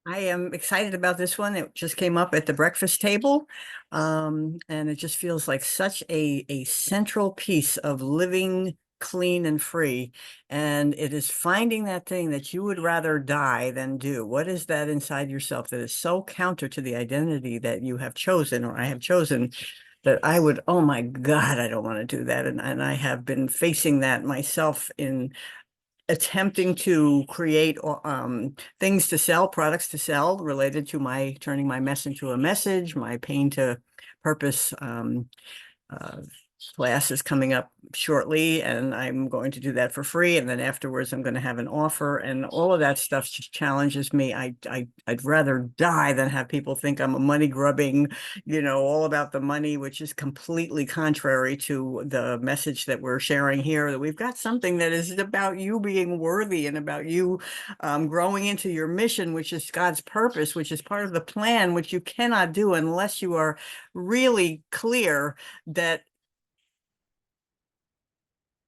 I am excited about this one. It just came up at the breakfast table. And it just feels like such a central piece of living clean and free. And it is finding that thing that you would rather die than do. What is that inside yourself that is so counter to the identity that you have chosen or I have chosen that I would, oh my God, I don't want to do that. And I have been facing that myself in attempting to create things to sell, products to sell related to my turning my mess into a message, my pain to purpose uh, class is coming up shortly, and I'm going to do that for free. And then afterwards, I'm going to have an offer, and all of that stuff just challenges me. I'd rather die than have people think I'm a money grubbing, all about the money, which is completely contrary to the message that we're sharing here. That we've got something that is about you being worthy and about you growing into your mission, which is God's purpose, which is part of the plan, which you cannot do unless you are really clear that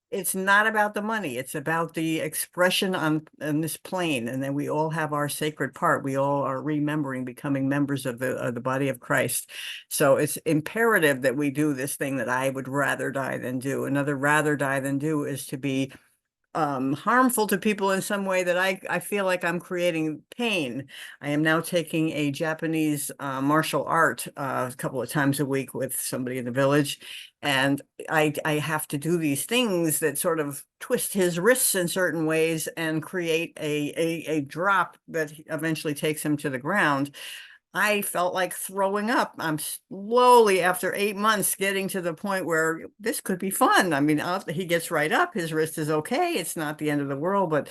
it's not about the money. It's about the expression on this plane. And then we all have our sacred part. We all are remembering becoming members of the body of Christ. So it's imperative that we do this thing that I would rather die than do. Another rather die than do is to be harmful to people in some way that I feel like I'm creating pain. I am now taking a Japanese martial art a couple of times a week with somebody in the village. And I have to do these things that sort of twist his wrists in certain ways and create a drop that eventually takes him to the ground. I felt like throwing up. I'm slowly, after 8 months, getting to the point where this could be fun. I mean, he gets right up. His wrist is okay. It's not the end of the world, but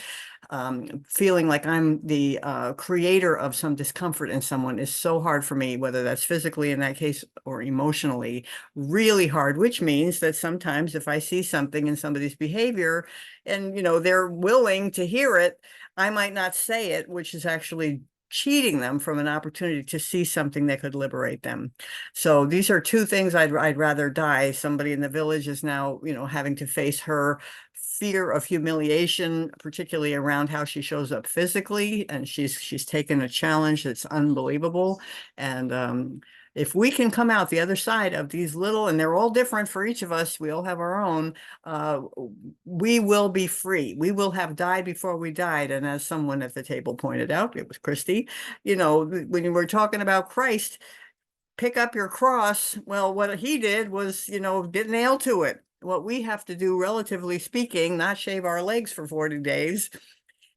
feeling like I'm the creator of some discomfort in someone is so hard for me, whether that's physically in that case or emotionally, really hard, which means that sometimes if I see something in somebody's behavior and, they're willing to hear it, I might not say it, which is actually cheating them from an opportunity to see something that could liberate them. So these are two things I'd rather die. Somebody in the village is now, having to face her fear of humiliation, particularly around how she shows up physically, and she's taken a challenge that's unbelievable. And if we can come out the other side of these little, and they're all different for each of us, we all have our own, uh, we will be free. We will have died before we died. And as someone at the table pointed out, it was Christy, when you were talking about Christ, pick up your cross. Well, what he did was, get nailed to it. What we have to do, relatively speaking, not shave our legs for 40 days,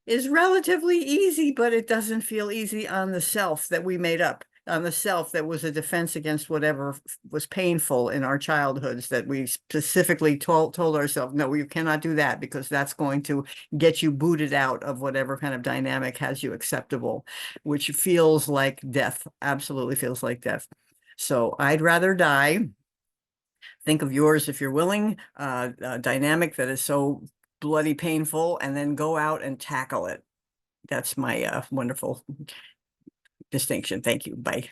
is relatively easy, but it doesn't feel easy on the self that we made up, on the self that was a defense against whatever was painful in our childhoods that we specifically told ourselves, no, you cannot do that because that's going to get you booted out of whatever kind of dynamic has you acceptable, which feels like death, absolutely feels like death. So I'd rather die. Think of yours if you're willing, a dynamic that is so bloody painful, and then go out and tackle it. That's my wonderful distinction. Thank you. Bye.